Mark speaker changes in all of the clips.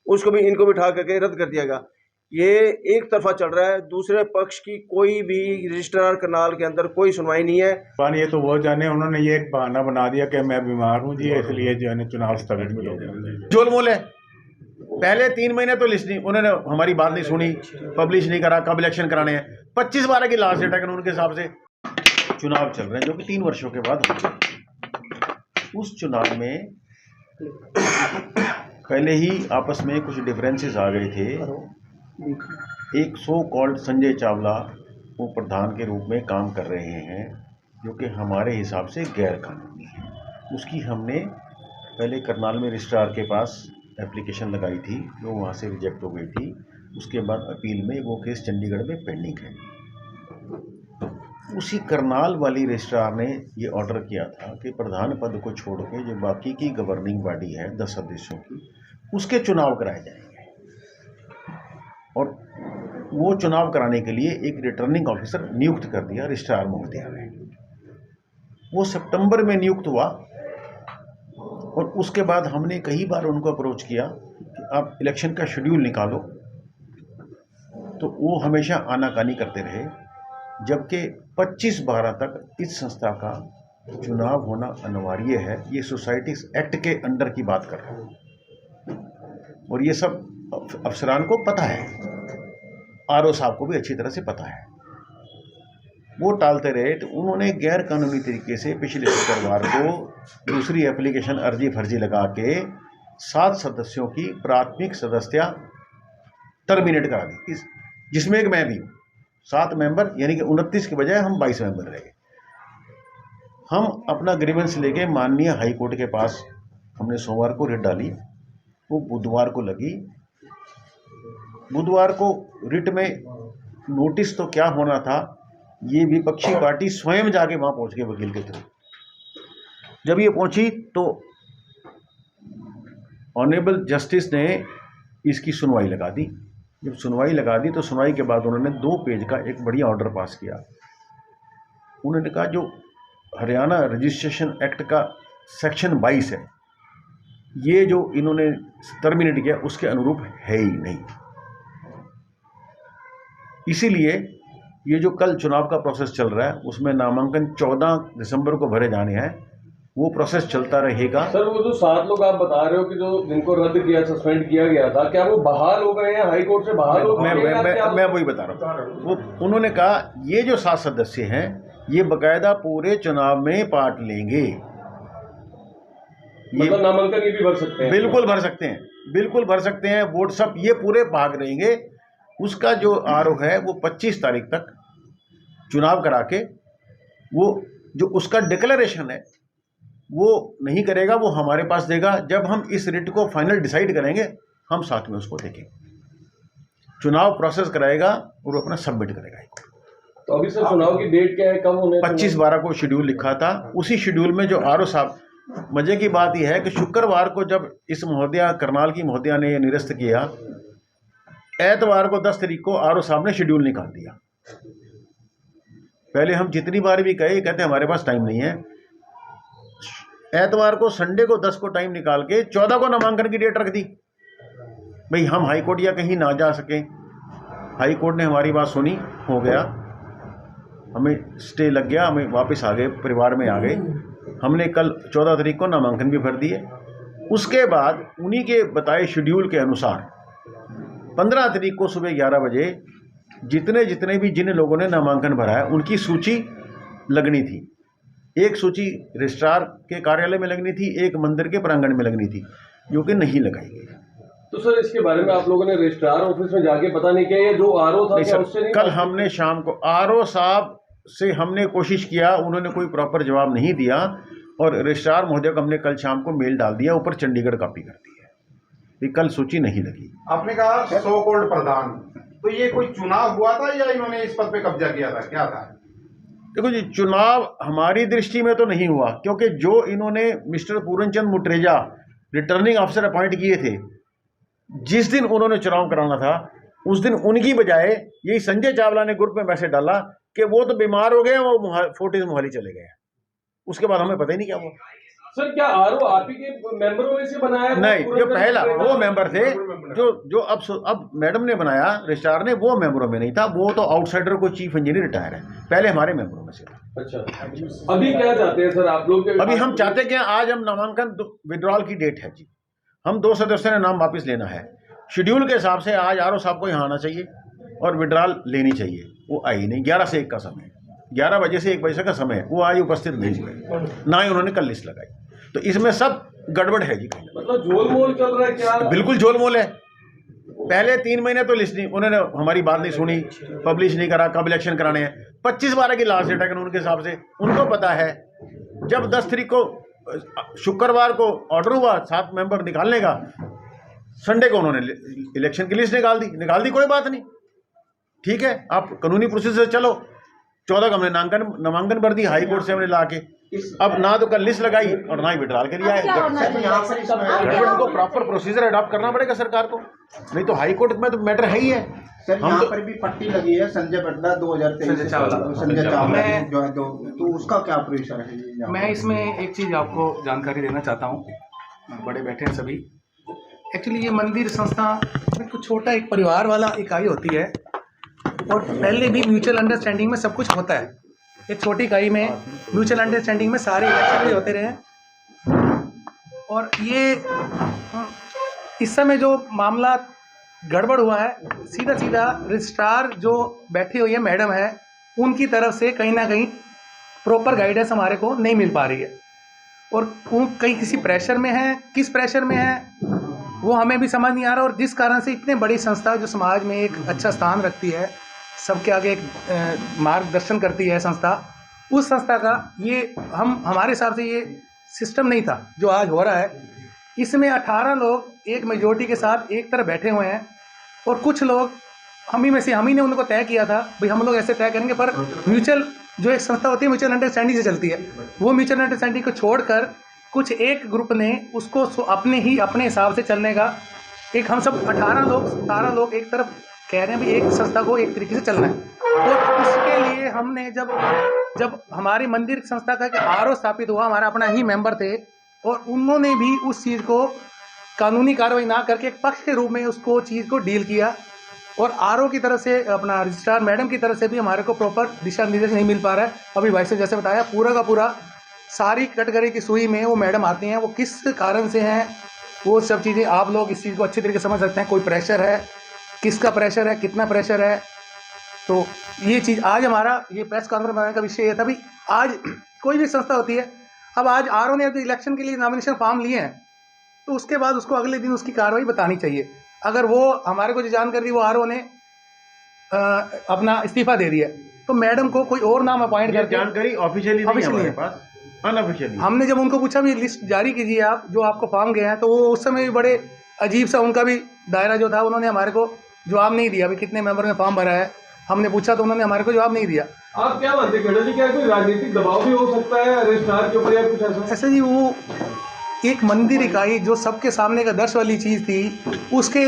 Speaker 1: उसको भी इनको भी उठा करके रद्द कर दिया गया। ये एक तरफा चल रहा है, दूसरे पक्ष की कोई भी रजिस्ट्रार करनाल के अंदर कोई सुनवाई नहीं है।
Speaker 2: ये तो वो जाने, उन्होंने ये एक बहाना बना दिया कि मैं बीमार हूँ जी, इसलिए जो है चुनाव स्थगित किया जाए।
Speaker 3: झोलमोल है। पहले 3 महीने तो लिस्टिंग उन्होंने हमारी बात नहीं सुनी, पब्लिश नहीं करा, कब इलेक्शन कराने हैं। 25/12 की लास्ट डेट है उनके हिसाब से। चुनाव चल रहे हैं जो कि 3 वर्षों के बाद होंगे। उस चुनाव में पहले ही आपस में कुछ डिफरेंसेस आ गए थे। एक सो कॉल्ड संजय चावला वो प्रधान के रूप में काम कर रहे हैं, जो कि हमारे हिसाब से गैर कानूनी है। उसकी हमने पहले करनाल में रजिस्ट्रार के पास एप्लीकेशन लगाई थी, जो वहाँ से रिजेक्ट हो गई थी। उसके बाद अपील में वो केस चंडीगढ़ में पेंडिंग है। उसी करनाल वाली रजिस्ट्रार ने ये ऑर्डर किया था कि प्रधान पद को छोड़ के जो बाकी की गवर्निंग बॉडी है 10 सदस्यों की, उसके चुनाव कराए जाएंगे। और वो चुनाव कराने के लिए एक रिटर्निंग ऑफिसर नियुक्त कर दिया रजिस्ट्रार महोदय ने। वो सितंबर में नियुक्त हुआ और उसके बाद हमने कई बार उनको अप्रोच किया कि आप इलेक्शन का शेड्यूल निकालो, तो वो हमेशा आनाकानी करते रहे। जबकि 25/12 तक इस संस्था का चुनाव होना अनिवार्य है। ये सोसाइटीज एक्ट के अंडर की बात कर रहा हूँ और ये सब अफसरान को पता है, आरओ साहब को भी अच्छी तरह से पता है। वो टालते रहे, तो उन्होंने गैर कानूनी तरीके से पिछले शुक्रवार को दूसरी एप्लीकेशन अर्जी फर्जी लगा के 7 सदस्यों की प्राथमिक सदस्यता टर्मिनेट करा दी, जिसमें एक मैं भी हूँ। 7 मेंबर यानी कि 29 के बजाय हम 22 मेंबर रह गए। हम अपना ग्रीवेंस लेके माननीय हाई कोर्ट के पास हमने सोमवार को रिट डाली, वो बुधवार को लगी। बुधवार को रिट में नोटिस तो क्या होना था, ये विपक्षी पार्टी स्वयं जाके वहाँ पहुँच गए वकील के थ्रू। जब ये पहुँची तो ऑनरेबल जस्टिस ने इसकी सुनवाई लगा दी। जब सुनवाई लगा दी तो सुनवाई के बाद उन्होंने 2 पेज का एक बढ़िया ऑर्डर पास किया। उन्होंने कहा जो हरियाणा रजिस्ट्रेशन एक्ट का सेक्शन 22 है, ये जो इन्होंने टर्मिनेट किया उसके अनुरूप है ही नहीं। इसीलिए ये जो कल चुनाव का प्रोसेस चल रहा है उसमें नामांकन 14 दिसंबर को भरे जाने हैं, वो प्रोसेस चलता रहेगा।
Speaker 1: सर वो जो 7 लोग आप बता रहे हो कि जो जिनको रद्द किया, सस्पेंड किया गया था, क्या वो बहाल हो गए हैं, हाई कोर्ट से बहाल हो गए?
Speaker 3: मैं वही बता रहा हूँ। वो उन्होंने कहा ये जो 7 सदस्य हैं ये बकायदा पूरे चुनाव में पार्ट लेंगे।
Speaker 1: मतलब नामांकन ये भी भर सकते हैं?
Speaker 3: बिल्कुल भर सकते हैं, बिल्कुल भर सकते हैं। वोट सब ये पूरे भाग रहेंगे। उसका जो आरोप है वो 25 तारीख तक चुनाव करा के वो जो उसका डिक्लेरेशन है वो नहीं करेगा, वो हमारे पास देगा। जब हम इस रिट को फाइनल डिसाइड करेंगे हम साथ में उसको देखेंगे। चुनाव प्रोसेस कराएगा और वो अपना सबमिट करेगा।
Speaker 1: तो अभी सर चुनाव की डेट क्या है, कब होने?
Speaker 3: 25/12 को शेड्यूल लिखा था। उसी शेड्यूल में जो आरओ साहब, मजे की बात यह है कि शुक्रवार को जब इस महोदया करनाल की महोदया ने ये निरस्त किया, एतवार को 10 तारीख को आरओ साहब ने शेड्यूल निकाल दिया। पहले हम जितनी बार भी कहे, कहते हमारे पास टाइम नहीं है। एतवार को, संडे को 10 को टाइम निकाल के 14 को नामांकन की डेट रख दी। भाई हम हाई कोर्ट या कहीं ना जा सके, हाई कोर्ट ने हमारी बात सुनी, हो गया, हमें स्टे लग गया, हमें वापस आ गए, परिवार में आ गए। हमने कल 14 तारीख को नामांकन भी भर दिए। उसके बाद उन्हीं के बताए शेड्यूल के अनुसार 15 तारीख को सुबह 11 बजे जितने भी जिन लोगों ने नामांकन भरा है उनकी सूची लगनी थी। एक सूची रजिस्ट्रार के कार्यालय में लगनी थी, एक मंदिर के प्रांगण में लगनी थी, जो कि नहीं लगाई गई।
Speaker 1: तो सर इसके बारे में आप लोगों ने रजिस्ट्रार ऑफिस में जाके पता नहीं किया, ये जो आरओ था क्या उससे नहीं?
Speaker 3: कल हमने शाम को आरओ साहब से हमने कोशिश किया, उन्होंने कोई प्रॉपर जवाब नहीं दिया और रजिस्ट्रार महोदय को हमने कल शाम को मेल डाल दिया, ऊपर चंडीगढ़ कॉपी कर दी है। ये कल सूची नहीं लगी।
Speaker 2: आपने कहा सो कॉल्ड प्रधान, तो ये कोई चुनाव हुआ था या इन्होंने इस पद पे कब्जा किया था, क्या था?
Speaker 3: देखो जी, चुनाव हमारी दृष्टि में तो नहीं हुआ, क्योंकि जो इन्होंने mister Puranchand Mutreja returning officer appoint किए थे, जिस दिन उन्होंने चुनाव कराना था उस दिन उनकी बजाय यही संजय चावला ने ग्रुप में मैसेज डाला कि वो तो बीमार हो गए, वो फोर्टिस मोहाली चले गए। उसके बाद हमें पता ही नहीं क्या हुआ।
Speaker 4: सर क्या आरओ आप ही के मेंबरों में से बनाया?
Speaker 3: नहीं, जो पहला वो मेंबर थे, जो अब मैडम ने बनाया रजिस्ट्रार ने, वो मेंबरों में नहीं था। वो तो आउटसाइडर को चीफ इंजीनियर रिटायर है, पहले हमारे मेंबरों में से था।
Speaker 4: अच्छा, अभी क्या चाहते हैं सर आप लोग?
Speaker 3: अभी हम चाहते हैं कि आज हम नामांकन विड्रॉल की डेट है जी, हम 2 सदस्यों ने नाम वापस लेना है। शेड्यूल के हिसाब से आज आरओ साहब को यहाँ आना चाहिए और विड्रॉल लेनी चाहिए। वो आई नहीं, 11 से 1 का समय, 11 बजे से 1 बजे का समय, वो आज उपस्थित नहीं हुए, ना ही उन्होंने कल लिस्ट लगाई। तो इसमें सब गड़बड़ है जी।
Speaker 4: मतलब झोलमोल चल रहा है क्या?
Speaker 3: बिल्कुल झोलमोल है। पहले 3 महीने तो लिस्ट नहीं, उन्होंने हमारी बात नहीं सुनी, पब्लिश नहीं करा, कब इलेक्शन कराने हैं। 25/12 की लास्ट डेट है कानून के हिसाब से, उनको पता है। जब 10 तारीख को शुक्रवार को ऑर्डर हुआ 7 मेंबर निकालने का, संडे को उन्होंने इलेक्शन की लिस्ट निकाल दी। कोई बात नहीं, ठीक है, आप कानूनी प्रोसेस से चलो। 14 को हमने नामांकन भर दी हाई कोर्ट से हमने ला के। अब ना तो कल लिस्ट लगाई और ना ही विड्रॉल कर दिया है। गवर्नमेंट को प्रॉपर प्रोसीजर अडॉप्ट करना पड़ेगा सरकार को, नहीं तो हाई कोर्ट में तो मैटर है ही है।
Speaker 5: सर यहाँ पर भी पट्टी लगी है संजय बट्टा 2023 संजय चावला जो है, तो उसका क्या प्रोसीजर है?
Speaker 6: मैं इसमें एक चीज़ आपको जानकारी देना चाहता हूँ, बड़े बैठे हैं सभी। एक्चुअली ये मंदिर संस्था कुछ छोटा एक परिवार वाला इकाई होती है, और पहले भी म्यूचुअल अंडरस्टैंडिंग में सब कुछ होता है। एक छोटी इकाई में म्यूचुअल अंडरस्टैंडिंग में सारे इलेक्शन भी होते रहे। और ये इस समय जो मामला गड़बड़ हुआ है, सीधा रजिस्ट्रार जो बैठी हुई है मैडम है, उनकी तरफ से कहीं ना कहीं प्रॉपर गाइडेंस हमारे को नहीं मिल पा रही है। और वो कहीं किसी प्रेशर में है, किस प्रेशर में है वो हमें भी समझ नहीं आ रहा। और जिस कारण से इतने बड़ी संस्था जो समाज में एक अच्छा स्थान रखती है, सबके आगे एक मार्गदर्शन करती है संस्था, उस संस्था का ये हमारे हिसाब से ये सिस्टम नहीं था जो आज हो रहा है। इसमें 18 लोग एक मेजोरिटी के साथ एक तरफ बैठे हुए हैं, और कुछ लोग हम ही ने उनको तय किया था भाई हम लोग ऐसे तय करेंगे। पर म्यूचुअल जो एक संस्था होती है म्यूचुअल अंडरस्टैंडिंग से चलती है, वो म्यूचुअल अंडरस्टैंडिंग को छोड़कर कुछ एक ग्रुप ने उसको अपने हिसाब से चलने का एक, हम सब 17 लोग एक तरफ कह रहे हैं भी एक संस्था को एक तरीके से चलना है। और उसके लिए हमने जब हमारी मंदिर संस्था का एक आरओ स्थापित हुआ, हमारा अपना ही मेंबर थे, और उन्होंने भी उस चीज़ को कानूनी कार्रवाई ना करके एक पक्ष के रूप में उसको चीज़ को डील किया। और आरओ की तरफ से अपना रजिस्ट्रार मैडम की तरफ से भी हमारे को प्रॉपर दिशा निर्देश नहीं मिल पा रहा है। अभी भाई से जैसे बताया, पूरा का पूरा सारी कटघरे की सुई में वो मैडम आती हैं, वो किस कारण से हैं वो सब चीज़ें आप लोग इस चीज़ को अच्छी तरीके से समझ सकते हैं। कोई प्रेशर है, किसका प्रेशर है, कितना प्रेशर है। तो ये चीज़ आज हमारा ये प्रेस कॉन्फ्रेंस बनाने का विषय ये था। भी आज कोई भी संस्था होती है, अब आज आरओ ने अभी इलेक्शन के लिए नॉमिनेशन फॉर्म लिए हैं, तो उसके बाद उसको अगले दिन उसकी कार्रवाई बतानी चाहिए। अगर वो हमारे को जो जानकारी वो आरओ ने अपना इस्तीफा दे दिया, तो मैडम को कोई और नाम अपॉइंट कर,
Speaker 3: जानकारी ऑफिशियली नहीं है हमारे पास, अनऑफिशियली।
Speaker 6: हमने जब उनको पूछा भी लिस्ट जारी कीजिए आप जो आपको फॉर्म गए हैं, तो वो उस समय भी बड़े अजीब सा उनका भी दायरा जो था, उन्होंने हमारे को जवाब नहीं दिया। अभी कितने मेंबर ने फॉर्म भरा है हमने पूछा तो उन्होंने हमारे को जवाब नहीं दिया।
Speaker 4: आप क्या मानते हैं जी, क्या कोई राजनीतिक दबाव भी हो सकता है रजिस्ट्रार के ऊपर या कुछ ऐसा?
Speaker 6: ऐसे जी, वो एक मंदिर इकाई जो सबके सामने का दर्श वाली चीज़ थी, उसके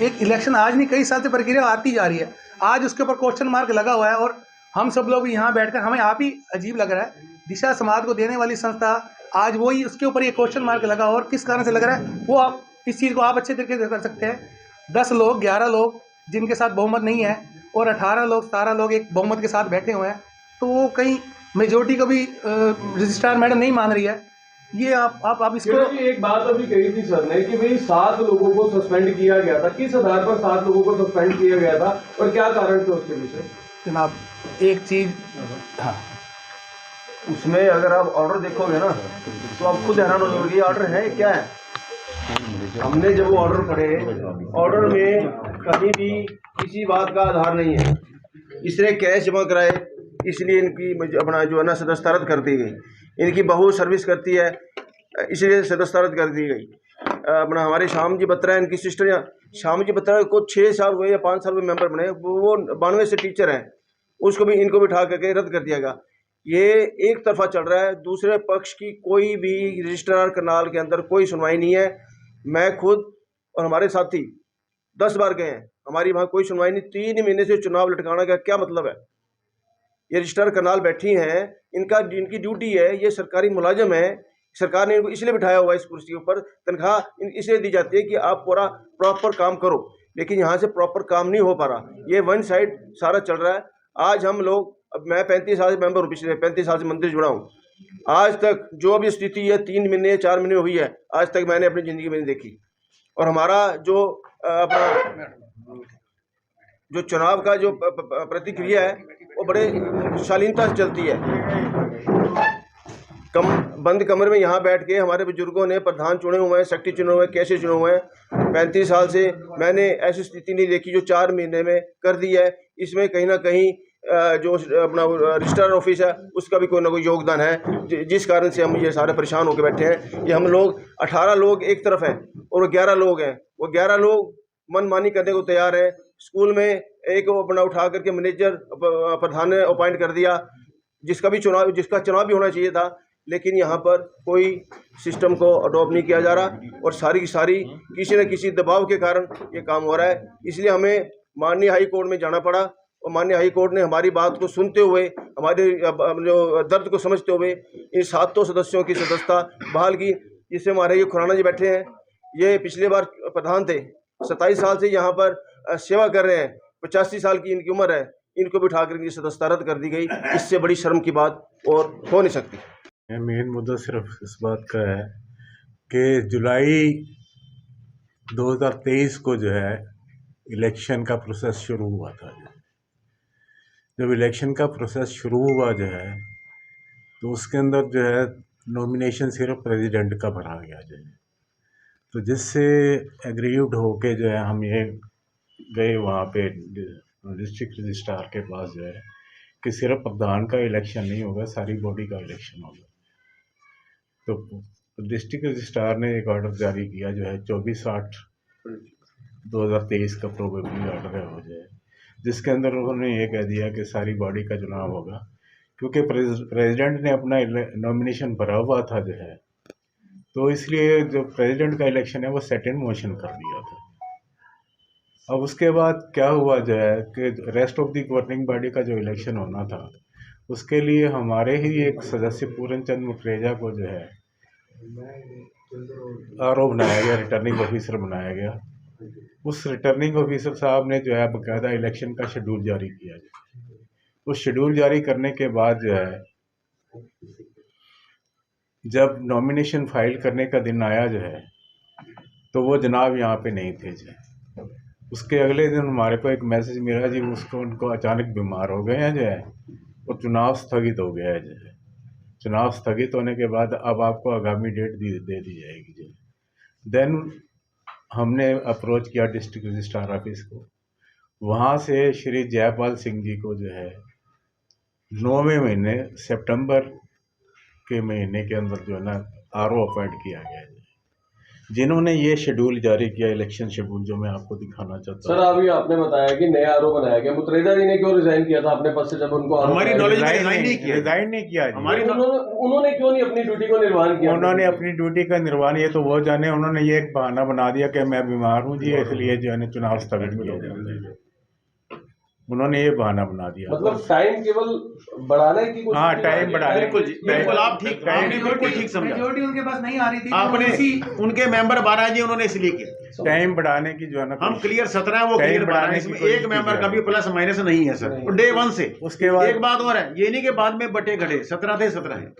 Speaker 6: एक इलेक्शन आज नहीं कई साल से प्रक्रिया आती जा रही है, आज उसके ऊपर क्वेश्चन मार्क लगा हुआ है। और हम सब लोग यहाँ बैठकर हमें आप ही अजीब लग रहा है, दिशा समाज को देने वाली संस्था आज वही उसके ऊपर ये क्वेश्चन मार्क लगा और किस कारण से लग रहा है वो आप इस चीज़ को आप अच्छे तरीके से कर सकते हैं। 10 लोग 11 लोग जिनके साथ बहुमत नहीं है और 18 लोग 17 लोग एक बहुमत के साथ बैठे हुए हैं, तो वो कहीं मेजोरिटी को भी रजिस्ट्रार मैडम नहीं मान रही है। ये आप इसको
Speaker 4: एक बात अभी कही थी सर ने कि भाई 7 लोगों को सस्पेंड किया गया था, किस आधार पर 7 लोगों को सस्पेंड किया गया था और क्या कारण थे उसके पीछे?
Speaker 6: जनाब एक चीज़, हाँ,
Speaker 1: उसमें अगर आप ऑर्डर देखोगे ना तो आप खुद हैरान हो जाओगे, ये ऑर्डर है क्या है। हमने जब वो ऑर्डर पढ़े, ऑर्डर में कहीं भी किसी बात का आधार नहीं है। इस तरह कैश जमा कराए, इसलिए इनकी अपना जो है ना सदस्यता रद्द कर दी गई। इनकी बहू सर्विस करती है, इसलिए सदस्यता रद्द कर दी गई। अपना हमारे श्याम जी बत्रा, इनकी सिस्टर या श्याम जी बत्रा को 6 साल हुए या 5 साल हुए मेंबर बने, वो 92 से टीचर हैं, उसको भी इनको भी उठा करके रद्द कर दिया गया। ये एक तरफा चल रहा है, दूसरे पक्ष की कोई भी रजिस्ट्रार करनाल के अंदर कोई सुनवाई नहीं है। मैं खुद और हमारे साथी 10 बार गए हैं, हमारी वहाँ कोई सुनवाई नहीं। 3 महीने से चुनाव लटकाने का क्या मतलब है? ये रजिस्ट्रार करनाल बैठी हैं, इनकी ड्यूटी है, ये सरकारी मुलाजिम है, सरकार ने इनको इसलिए बिठाया हुआ है इस कुर्सी के ऊपर, तनख्वाह इसलिए दी जाती है कि आप पूरा प्रॉपर काम करो, लेकिन यहाँ से प्रॉपर काम नहीं हो पा रहा, ये वन साइड सारा चल रहा है। आज हम लोग, अब मैं 35 साल से मेंबर हूँ, पिछले 35 साल से मंदिर जुड़ा हूँ, आज तक जो भी स्थिति है 3 महीने 4 महीने हुई है, आज तक मैंने अपनी ज़िंदगी में नहीं देखी। और हमारा जो अपना जो चुनाव का जो प्रतिक्रिया है वो बड़े शालीनता से चलती है। बंद कमरे में यहाँ बैठ के हमारे बुजुर्गों ने प्रधान चुने हुए हैं, सेक्रेटरी चुने हुए हैं, कैसे चुने हुए हैं। 35 साल से मैंने ऐसी स्थिति नहीं देखी जो 4 महीने में कर दी है। इसमें कहीं ना कहीं जो अपना रजिस्ट्रार ऑफिस है उसका भी कोई ना कोई योगदान है, जिस कारण से हम ये सारे परेशान होकर बैठे हैं। ये हम लोग 18 लोग एक तरफ हैं और 11 लोग हैं, वो 11 लोग मनमानी करने को तैयार है। स्कूल में एक अपना उठा करके मैनेजर प्रधान ने अपॉइंट कर दिया, जिसका चुनाव भी होना चाहिए था, लेकिन यहाँ पर कोई सिस्टम को अडॉप्ट नहीं किया जा रहा और सारी की सारी किसी न किसी दबाव के कारण ये काम हो रहा है। इसलिए हमें माननीय हाई कोर्ट में जाना पड़ा और माननीय हाई कोर्ट ने हमारी बात को सुनते हुए, हमारे जो दर्द को समझते हुए इन 7 सदस्यों की सदस्यता बहाल की। जिससे हमारे ये खुराना जी बैठे हैं, ये पिछले बार प्रधान थे, 27 साल से यहाँ पर सेवा कर रहे हैं, 85 साल की इनकी उम्र है, इनको भी उठा कर इनकी सदस्यता रद्द कर दी गई। इससे बड़ी शर्म की बात और हो नहीं सकती।
Speaker 2: मेन मुद्दा सिर्फ इस बात का है कि जुलाई 2023 को जो है इलेक्शन का प्रोसेस शुरू हुआ था। जब इलेक्शन का प्रोसेस शुरू हुआ जो है तो उसके अंदर जो है नॉमिनेशन सिर्फ प्रेसिडेंट का भरा गया जो है, तो जिससे एग्रीव्ड होके जो है हम ये गए वहाँ पे डिस्ट्रिक्ट रजिस्ट्रार के पास जो है कि सिर्फ प्रधान का इलेक्शन नहीं होगा, सारी बॉडी का इलेक्शन होगा। तो डिस्ट्रिक्ट रजिस्ट्रार ने एक ऑर्डर जारी किया जो है 24/8/2023 का प्रोबेबली ऑर्डर है हो जाए, जिसके अंदर उन्होंने ये कह दिया कि सारी बॉडी का चुनाव होगा, क्योंकि प्रेसिडेंट ने अपना नॉमिनेशन भरा हुआ था जो है, तो इसलिए जो प्रेसिडेंट का इलेक्शन है वो सेट इन मोशन कर दिया था। अब उसके बाद क्या हुआ जो है कि rest of the governing body का जो इलेक्शन होना था उसके लिए हमारे ही एक सदस्य पूरन चंद मुखरेजा को जो है आरओ बनाया गया, रिटर्निंग ऑफिसर बनाया गया। उस रिटर्निंग ऑफिसर साहब ने जो है बाकायदा इलेक्शन का शेड्यूल जारी किया। उस शेड्यूल जारी करने के बाद जो है जब नॉमिनेशन फाइल करने का दिन आया जो है तो वो जनाब यहाँ पे नहीं थे जो। उसके अगले दिन हमारे को एक मैसेज मिला जी उनको अचानक बीमार हो गए हैं जो है, और चुनाव स्थगित हो गया है जो है। चुनाव स्थगित होने के बाद अब आपको आगामी डेट दे दी जाएगी जो। देन हमने अप्रोच किया डिस्ट्रिक्ट रजिस्ट्रार ऑफिस को, वहाँ से श्री जयपाल सिंह जी को जो है 9वें महीने सितंबर के महीने के अंदर जो है ना आरओ अपॉइंट किया गया है, जिन्होंने ये शेड्यूल जारी किया, इलेक्शन शेड्यूल, जो मैं आपको दिखाना चाहता हूँ।
Speaker 4: सर अभी आपने बताया कि नया आरओ बनाया गया, मुतरेजा जी ने क्यों रिजाइन किया था अपने पद से जब उनको
Speaker 3: हमारी नॉलेज में
Speaker 2: रिजाइन नहीं किया जी।
Speaker 4: उन्होंने क्यों नहीं अपनी ड्यूटी को निर्वहन किया?
Speaker 2: उन्होंने अपनी ड्यूटी का निर्वहन ये तो वो जाने, उन्होंने ये एक बहाना बना दिया कि मैं बीमार हूँ जी, इसलिए जो है चुनाव स्थगित किया जाता है। उन्होंने ये बहाना बना दिया,
Speaker 4: मतलब टाइम केवल बढ़ाने की कोशिश।
Speaker 2: हाँ, टाइम बढ़ाने,
Speaker 3: बिल्कुल आप ठीक, आपने बिल्कुल ठीक समझा।
Speaker 6: मेजॉरिटी उनके पास नहीं आ रही थी,
Speaker 3: आपने उनके मेंबर 12 जी, उन्होंने इसलिए किया
Speaker 2: टाइम बढ़ाने की जो है ना,
Speaker 3: हम क्लियर 17 है, वो क्लियर 12 है, इसमें एक मेंबर कभी प्लस माइनस नहीं है सर, डे 1 से।
Speaker 2: उसके बाद
Speaker 3: एक बात और है, ये नहीं कि बाद में बटे घटे, 17 थे 17 है।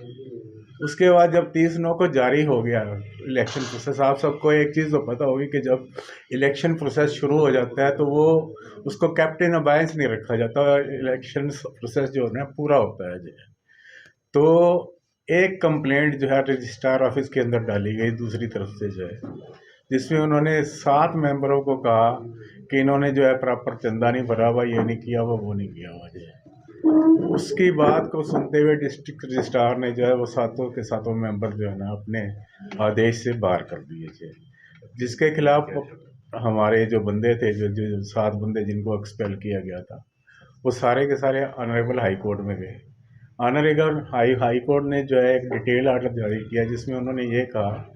Speaker 2: उसके बाद जब 30/9 को जारी हो गया इलेक्शन प्रोसेस, आप सबको एक चीज़ तो पता होगी कि जब इलेक्शन प्रोसेस शुरू हो जाता है तो वो उसको कैप्टन अबायंस नहीं रखा जाता, इलेक्शन प्रोसेस जो है ना पूरा होता है जी। तो एक कंप्लेंट जो है रजिस्ट्रार ऑफिस के अंदर डाली गई दूसरी तरफ से जो है, जिसमें उन्होंने 7 मेंबरों को कहा कि इन्होंने जो है प्रॉपर चंदा नहीं भरा हुआ, ये नहीं किया हुआ, वो नहीं किया हुआ जो है। उसकी बात को सुनते हुए डिस्ट्रिक्ट रजिस्ट्रार ने जो है वो 7 के 7 मेंबर जो है ना अपने आदेश से बाहर कर दिए थे, जिसके खिलाफ हमारे जो बंदे थे, जो 7 बंदे जिनको एक्सपेल किया गया था, वो सारे के सारे ऑनरेबल हाई कोर्ट में गए। ऑनरेबल हाई कोर्ट ने जो है एक डिटेल ऑर्डर जारी किया, जिसमें उन्होंने ये कहा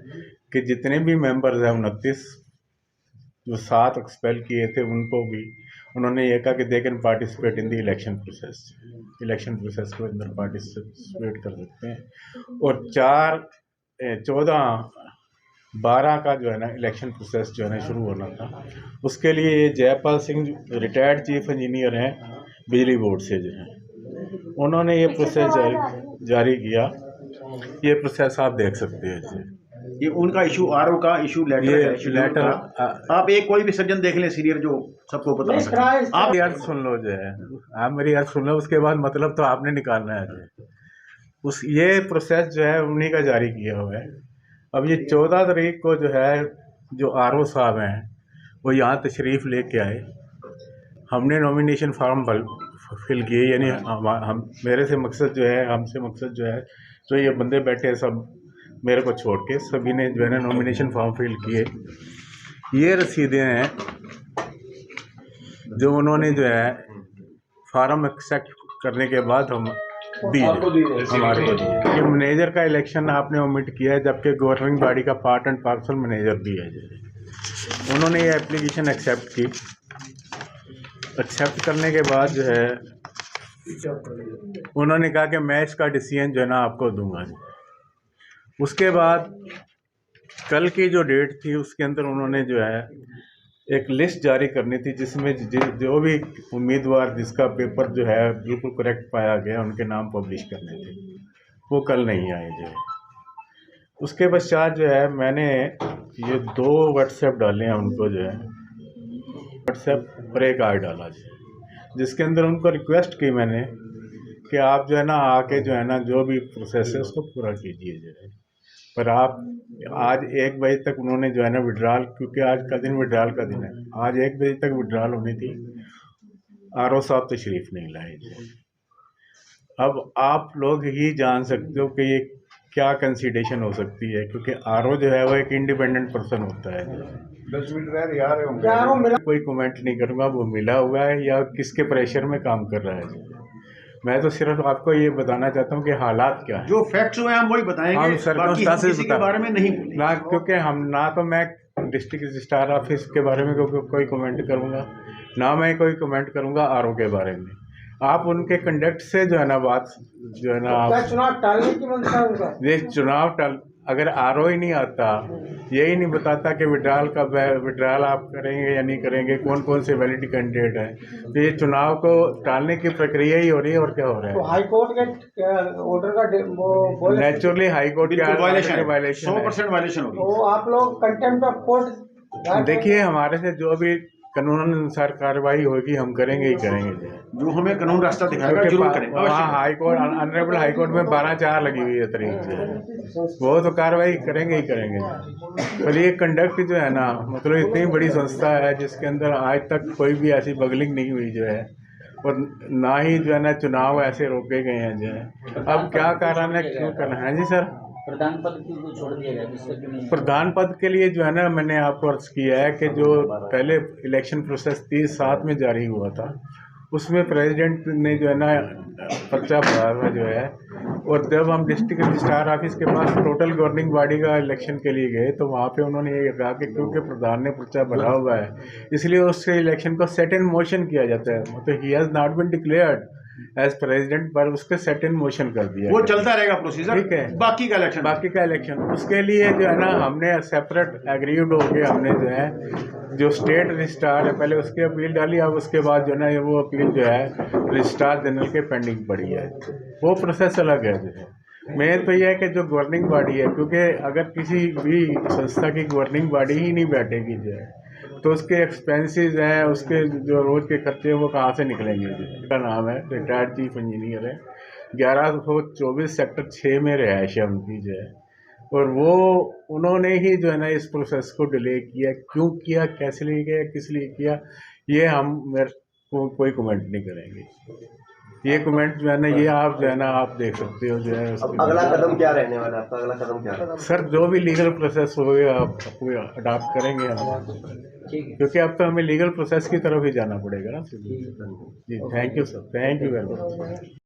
Speaker 2: कि जितने भी मेंबर्स हैं 29 जो 7 एक्सपेल किए थे, उनको भी उन्होंने ये कहा कि they can participate in the election process को अंदर पार्टिसिपेट कर सकते हैं। और 4 14/12 का जो है ना इलेक्शन प्रोसेस जो है ना शुरू होना था, उसके लिए ये Jaipal Singh retired chief engineer हैं बिजली बोर्ड से जो है, उन्होंने ये प्रोसेस जारी किया। ये प्रोसेस आप देख सकते हैं जी।
Speaker 3: ये उनका इशू, आरओ का इशू लेटर
Speaker 2: ये
Speaker 3: है,
Speaker 2: लेटर
Speaker 3: आप एक कोई भी सज्जन देख लें सीनियर जो सबको बता सके।
Speaker 2: आप यार सुन लो जो है, आप मेरी यार सुन लो, उसके बाद मतलब तो आपने निकालना है जो उस ये प्रोसेस जो है उन्हीं का जारी किया हुआ है। अब ये 14 तारीख को जो है जो आरओ साहब हैं वो यहाँ तशरीफ़ लेके आए, हमने नॉमिनेशन फार्म फिल किए, यानी हम मेरे से मकसद जो है, हमसे मकसद जो है, तो ये बंदे बैठे सब मेरे को छोड़ के सभी ने जो है ना नॉमिनेशन फॉर्म फिल किए। ये रसीदें हैं जो उन्होंने जो है फार्म एक्सेप्ट करने के बाद हम दी हमारे को दी। ये मैनेजर का इलेक्शन आपने ओमिट किया है, जबकि गवर्निंग बॉडी का पार्ट एंड पार्सल मैनेजर भी है। उन्होंने ये एप्लीकेशन एक्सेप्ट की, एक्सेप्ट करने के बाद जो है उन्होंने कहा कि मैं इसका डिसीजन जो है ना आपको दूंगा। उसके बाद कल की जो डेट थी उसके अंदर उन्होंने जो है एक लिस्ट जारी करनी थी, जिसमें जो भी उम्मीदवार जिसका पेपर जो है बिल्कुल करेक्ट पाया गया उनके नाम पब्लिश करने थे, वो कल नहीं आए जो है। उसके पश्चात जो है मैंने ये 2 व्हाट्सएप डाले हैं उनको जो है, व्हाट्सएप पर एक आई डाला जिसके अंदर उनको रिक्वेस्ट की मैंने कि आप जो है ना आके जो है ना जो भी प्रोसेस है उसको पूरा कीजिए जो है। पर आप आज 1 बजे तक उन्होंने जो है ना विड्रॉल, क्योंकि आज का दिन विड्रॉल का दिन है, आज 1 बजे तक विड्रॉल होनी थी, आरओ साहब तशरीफ नहीं लाए जी। अब आप लोग ही जान सकते हो कि ये क्या कंसीडरेशन हो सकती है, क्योंकि आरओ जो है वो एक इंडिपेंडेंट पर्सन होता है।
Speaker 3: 10 मिनट रह यार,
Speaker 2: कोई कमेंट नहीं करूँगा वो मिला हुआ है या किसके प्रेशर में काम कर रहा है। मैं तो सिर्फ आपको ये बताना चाहता हूँ कि हालात क्या है,
Speaker 3: जो फैक्ट्स हुए हम वही बताएंगे,
Speaker 2: हम
Speaker 3: किसी के बारे में नहीं
Speaker 2: ना, क्योंकि हम ना तो मैं डिस्ट्रिक्ट रजिस्ट्रार ऑफिस के बारे में कोई कमेंट करूँगा, ना मैं कोई कमेंट करूँगा आरओ के बारे में। आप उनके कंडक्ट से जो है ना बात जो है ना, आप
Speaker 5: चुनाव टालने की मंशा उनका,
Speaker 2: ये चुनाव टाल, अगर आरओ ही नहीं आता, यही नहीं बताता कि विड्रॉल कब है, विड्रॉल आप करेंगे या नहीं करेंगे, कौन कौन से वैलिड कैंडिडेट हैं, तो ये चुनाव को टालने की प्रक्रिया ही हो रही है। और क्या हो रहा है,
Speaker 5: तो हाई कोर्ट के ऑर्डर का
Speaker 2: नेचुरली हाई कोर्ट के वायलेशन
Speaker 3: 100% वायलेशन होगी।
Speaker 5: तो आप लोग कंटेम्प्ट ऑफ कोर्ट,
Speaker 2: देखिए हमारे से जो भी कानून अनुसार कार्रवाई होगी हम करेंगे ही करेंगे,
Speaker 3: जो हमें कानून रास्ता दिखाएगा जरूर करेंगे।
Speaker 2: वहाँ high court, honourable high court में 12/4 लगी हुई है तारीख से, वो तो कार्रवाई करेंगे ही करेंगे। पर ये कंडक्ट जो है ना, मतलब इतनी बड़ी संस्था है जिसके अंदर आज तक कोई भी ऐसी बगलिंग नहीं हुई जो है, और ना ही जो है ना चुनाव ऐसे रोके गए हैं जो है। अब क्या कारण है, क्यों करना है जी सर?
Speaker 7: प्रधान पद क्यों छोड़ दिया गया, जिससे कि नहीं?
Speaker 2: प्रधान पद के लिए जो है ना मैंने आपको अर्ज किया है कि जो पहले इलेक्शन प्रोसेस 30/7 में जारी हुआ था, उसमें प्रेसिडेंट ने जो है ना पर्चा भरा था जो है, और जब हम डिस्ट्रिक्ट रजिस्ट्रार ऑफिस के पास टोटल गवर्निंग बॉडी का इलेक्शन के लिए गए तो वहाँ पे उन्होंने ये कहा कि क्योंकि प्रधान ने पर्चा भरा हुआ है इसलिए उसके इलेक्शन को सेट इन मोशन किया जाता है, मतलब he has not been declared as president, पर उसके सेट इन मोशन कर दिया,
Speaker 3: वो चलता रहेगा प्रोसीजर,
Speaker 2: ठीक है।
Speaker 3: बाकी का इलेक्शन
Speaker 2: उसके लिए जो है ना हमने सेपरेट एग्रीड हो के हमने जो है जो स्टेट रजिस्ट्रार है पहले उसकी अपील डाली, अब उसके बाद जो है ना वो अपील जो है रजिस्ट्रार जनरल के पेंडिंग पड़ी है, वो प्रोसेस अलग है जो है। मेन तो यह है कि जो गवर्निंग बॉडी है, क्योंकि अगर किसी भी संस्था की गवर्निंग बॉडी ही नहीं बैठेगी जो है तो उसके एक्सपेंसेस हैं, उसके जो रोज़ के खर्चे हैं वो कहाँ से निकलेंगे। उसका नाम है रिटायर्ड चीफ इंजीनियर है, 1124 सेक्टर 6 में रिहाइश है उनकी जो है, और वो उन्होंने ही जो है ना इस प्रोसेस को डिले किया, क्यों किया, कैसे लिए किया, किस लिए किया, ये हम मेरे को कोई कमेंट नहीं करेंगे। ये कमेंट जो है ना ये आप जो है ना आप देख सकते हो जो है।
Speaker 1: अगला कदम क्या रहने वाला है आपका? अगला कदम क्या है
Speaker 2: सर? जो भी लीगल प्रोसेस होगा आप अडॉप्ट करेंगे हम, क्योंकि अब तो हमें लीगल प्रोसेस की तरफ ही जाना पड़ेगा ना। जी thank you sir, thank you very much.